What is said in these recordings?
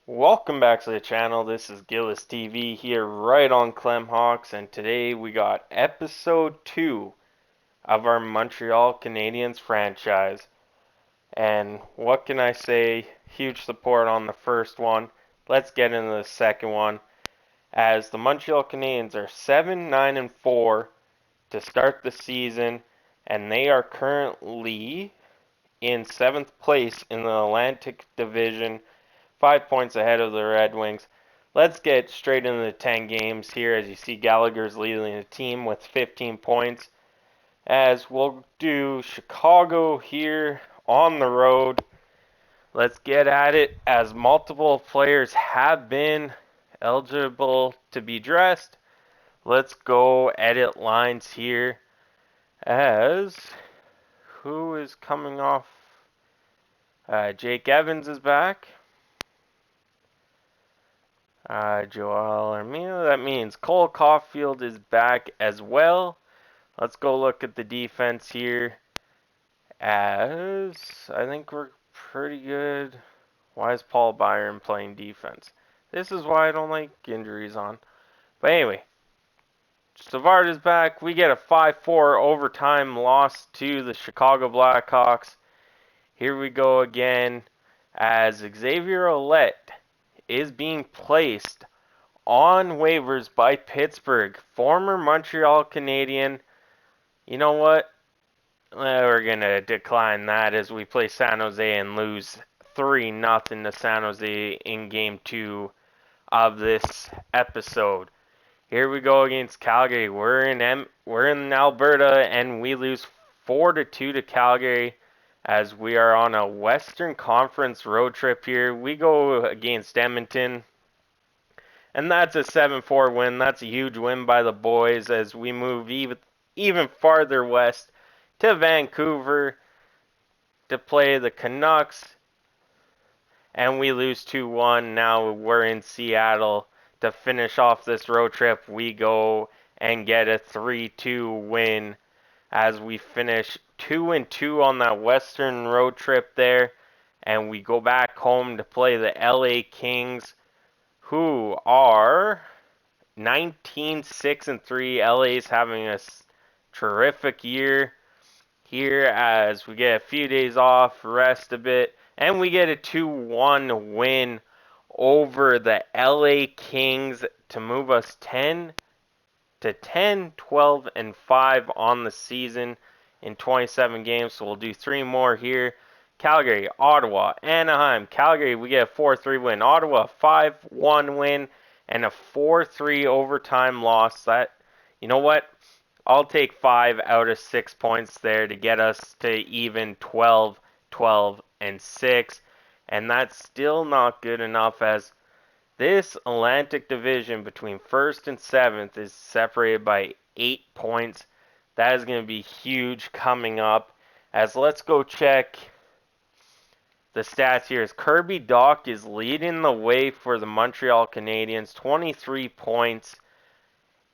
Welcome back to the channel. This is Gillis TV here right on Clemhawks, and today we got episode 2 of our Montreal Canadiens franchise. And what can I say? Huge support on the first one. Let's get into the second one. As the Montreal Canadiens are 7-9-4 to start the season, and they are currently in 7th place in the Atlantic Division, 5 points ahead of the Red Wings. Let's get straight into the 10 games here. As you see, Gallagher's leading the team with 15 points. As we'll do Chicago here on the road. Let's get at it, as multiple players have been eligible to be dressed. Let's go edit lines here. As who is coming off? Jake Evans is back. Joel Armia. That means Cole Caulfield is back as well. Let's go look at the defense here. As I think we're pretty good. Why is Paul Byron playing defense? This is why I don't like injuries on. But anyway, Savard is back. We get a 5-4 overtime loss to the Chicago Blackhawks. Here we go again, as Xavier Ouellet is being placed on waivers by Pittsburgh, former Montreal Canadien. You know what? We're going to decline that as we play San Jose and lose 3-0 to San Jose in game 2 of this episode. Here we go against Calgary. We're in Alberta, and we lose 4-2 to Calgary as we are on a Western Conference road trip here. We go against Edmonton, and that's a 7-4 win. That's a huge win by the boys as we move even farther west to Vancouver to play the Canucks. And we lose 2-1. Now we're in Seattle to finish off this road trip. We go and get a 3-2 win as we finish 2-2 on that Western road trip there. And we go back home to play the LA Kings, who are 19-6-3. LA's having a terrific year here as we get a few days off, rest a bit, and we get a 2-1 win over the LA Kings to move us 10, 12, and 5 on the season in 27 games. So we'll do 3 more here. Calgary, Ottawa, Anaheim. Calgary, we get a 4-3 win. Ottawa, 5-1 win and a 4-3 overtime loss. That, you know what? I'll take 5 out of 6 points there to get us to even 12, 12, and 6. And that's still not good enough, as this Atlantic Division between 1st and 7th is separated by 8 points. That is going to be huge coming up. As let's go check the stats here. As Kirby Dach is leading the way for the Montreal Canadiens, 23 points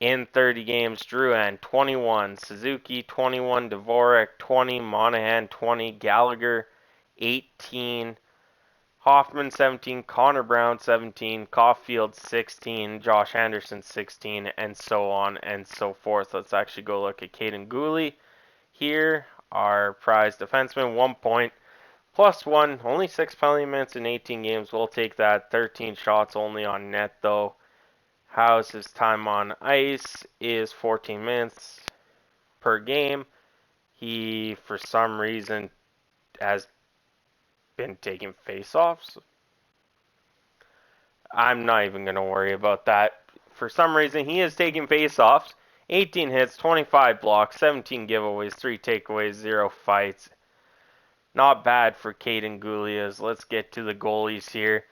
in 30 games. Drouin 21, Suzuki 21, Dvorak 20, Monahan 20, Gallagher 18, Hoffman 17, Connor Brown 17, Caulfield 16, Josh Anderson 16, and so on and so forth. Let's actually go look at Cayden Primeau here. Our prize defenseman, 1 point. +1, only 6 penalty minutes in 18 games. We'll take that. 13 shots only on net, though. How's his time on ice? Is 14 minutes per game. He, for some reason, has been taking face-offs. I'm not even going to worry about that. For some reason, he is taking face-offs. 18 hits, 25 blocks, 17 giveaways, 3 takeaways, 0 fights. Not bad for Cayden Primeau. Let's get to the goalies here.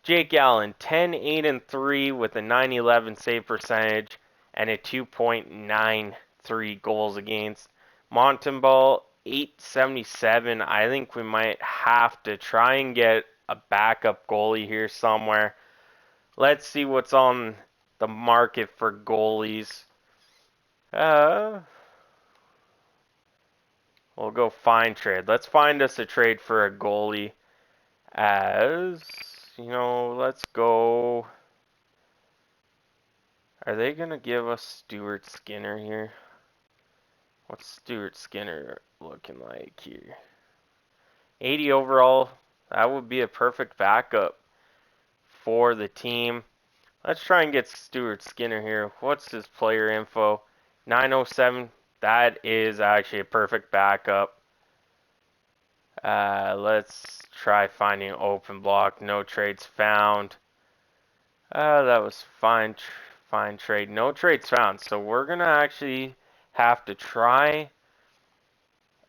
Jake Allen, 10-8-3 with a .911 save percentage and a 2.93 goals against. Montembeault, 877. I think we might have to try and get a backup goalie here somewhere. Let's see what's on the market for goalies. We'll go find trade. Let's find us a trade for a goalie. As let's go. Are they going to give us Stuart Skinner here? What's Stuart Skinner looking like here? 80 overall. That would be a perfect backup for the team. Let's try and get Stuart Skinner here. What's his player info? 907. That is actually a perfect backup. Let's try finding open block. No trades found. That was fine. Fine trade. No trades found. So we're going to actually have to try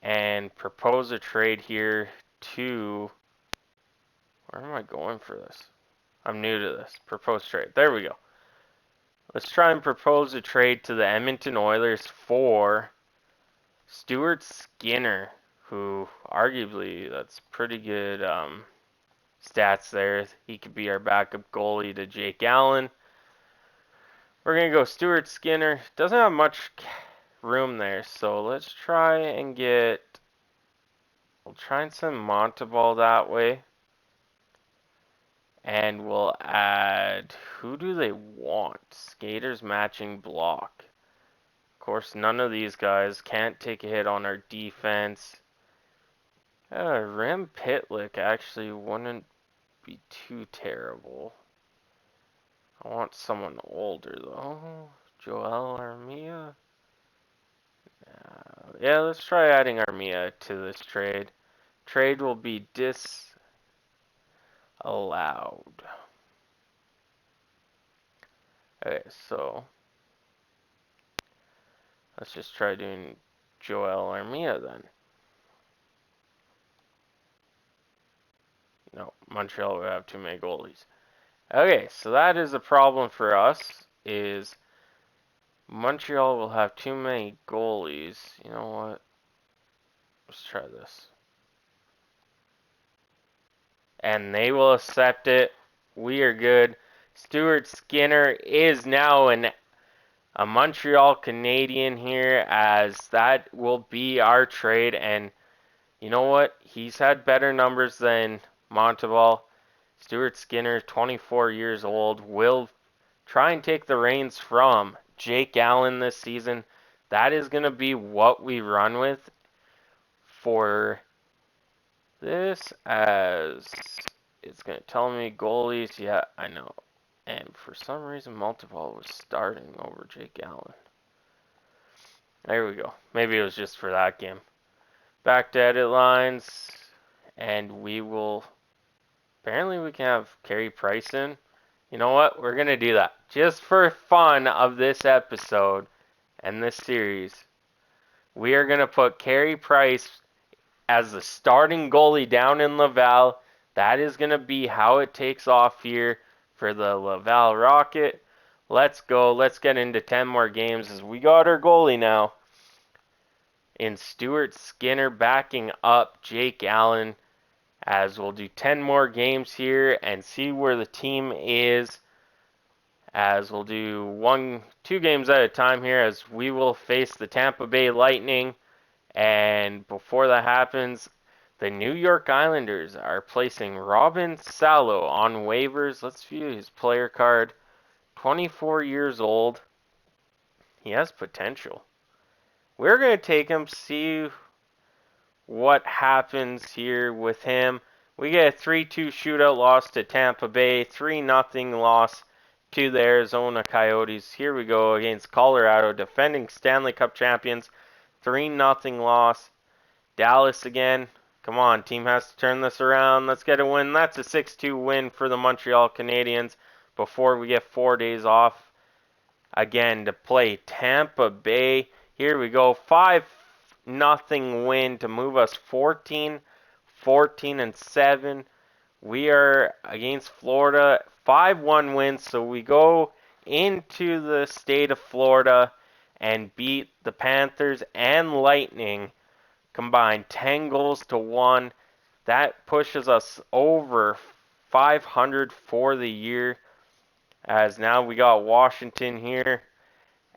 and propose a trade here to... Where am I going for this? I'm new to this. Propose trade. There we go. Let's try and propose a trade to the Edmonton Oilers for Stuart Skinner, who arguably that's pretty good stats there. He could be our backup goalie to Jake Allen. We're going to go Stuart Skinner. Doesn't have much room there, so let's try and get... We'll try and send Monteval that way. And we'll add... Who do they want? Skaters matching block. Of course, none of these guys can't take a hit on our defense. Rem Pitlick actually wouldn't be too terrible. I want someone older though. Joel Armia. Yeah, let's try adding Armia to this trade. Trade will be disallowed. Okay, so let's just try doing Joel Armia then. No, Montreal would have too many goalies. Okay, so that is a problem for us, is Montreal will have too many goalies. You know what? Let's try this. And they will accept it. We are good. Stuart Skinner is now a Montreal Canadien here, as that will be our trade. And you know what? He's had better numbers than Monteval. Stuart Skinner, 24 years old, will try and take the reins from Jake Allen this season. That is going to be what we run with for this, as it's going to tell me goalies. Yeah, I know. And for some reason, Monteval was starting over Jake Allen. There we go. Maybe it was just for that game. Back to edit lines. And we will... Apparently we can have Carey Price in. You know what? We're going to do that. Just for fun of this episode and this series, we are going to put Carey Price as the starting goalie down in Laval. That is going to be how it takes off here for the Laval Rocket. Let's go. Let's get into 10 more games, as we got our goalie now in Stuart Skinner backing up Jake Allen, as we'll do 10 more games here and see where the team is, as we'll do 2 games at a time here, as we will face the Tampa Bay Lightning. And before that happens, the New York Islanders are placing Robin Salo on waivers. Let's view his player card. 24 years old. He has potential. We're going to take him, see what happens here with him. We get a 3-2 shootout loss to Tampa Bay, 3-0 loss to the Arizona Coyotes. Here we go against Colorado, defending Stanley Cup champions. 3-0 loss. Dallas again. Come on, team has to turn this around. Let's get a win. That's a 6-2 win for the Montreal Canadiens before we get 4 days off again to play Tampa Bay. Here we go. 5-0 win to move us 14-7. We are against Florida. 5-1 win, so we go into the state of Florida and beat the Panthers and Lightning combined 10 goals to 1. That pushes us over 500 for the year, as now we got Washington here,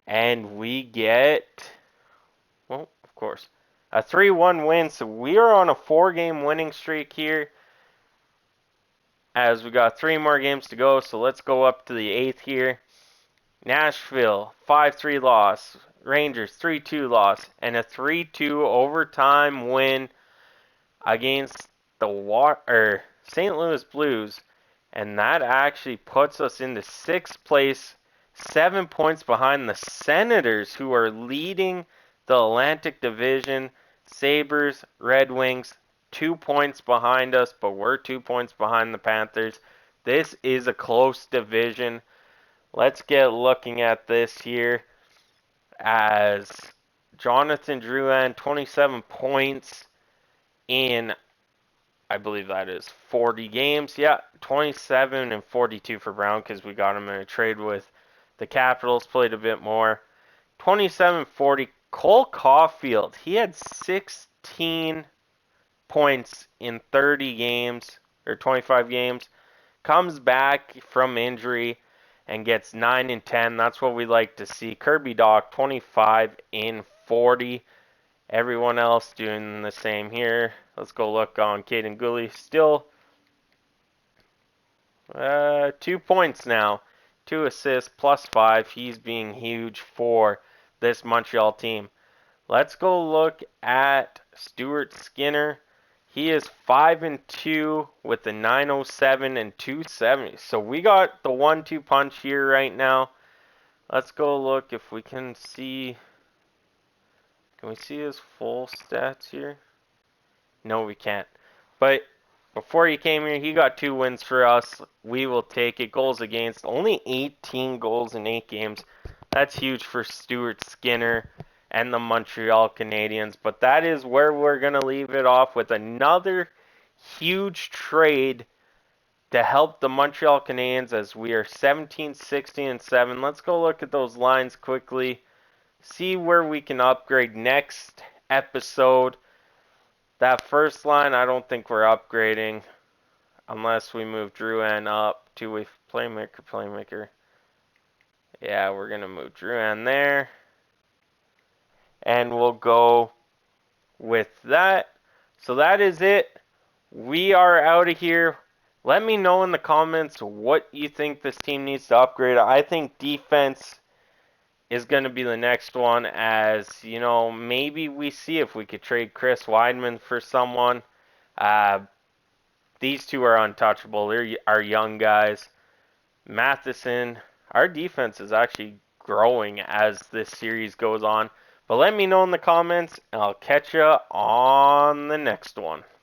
and we get, well, of course, a 3-1 win. So we are on a 4-game winning streak here. as we got 3 more games to go. So let's go up to the 8th here. Nashville 5-3 loss. Rangers 3-2 loss, and a 3-2 overtime win against the St. Louis Blues, and that actually puts us into 6th place, 7 points behind the Senators, who are leading the Atlantic Division. Sabres, Red Wings, 2 points behind us, but we're 2 points behind the Panthers. This is a close division. Let's get looking at this here as Jonathan Drouin, 27 points in, I believe that is 40 games. Yeah, 27 and 42 for Brown because we got him in a trade with the Capitals, played a bit more. 27-40. Cole Caulfield, he had 16 points in 30 games or 25 games. Comes back from injury and gets 9 and 10. That's what we like to see. Kirby Dach, 25 in 40. Everyone else doing the same here. Let's go look on Cayden Primeau. Still 2 points now. 2 assists plus 5. He's being huge for this Montreal team. Let's go look at Stuart Skinner. He is 5-2 with the 907 and 270. So we got the 1-2 punch here right now. Let's go look if we can see. Can we see his full stats here? No, we can't. But before he came here, he got 2 wins for us. We will take it. Goals against, only 18 goals in 8 games. That's huge for Stuart Skinner and the Montreal Canadiens. But that is where we're going to leave it off with another huge trade to help the Montreal Canadiens as we are 17, 16, and 7. Let's go look at those lines quickly. See where we can upgrade next episode. That first line, I don't think we're upgrading unless we move Drouin up to a playmaker. Yeah, we're going to move Drouin there. And we'll go with that. So that is it. We are out of here. Let me know in the comments what you think this team needs to upgrade. I think defense is going to be the next one, as, you know, maybe we see if we could trade Chris Weidman for someone. These two are untouchable. They're our young guys. Matheson, our defense is actually growing as this series goes on. But let me know in the comments, and I'll catch you on the next one.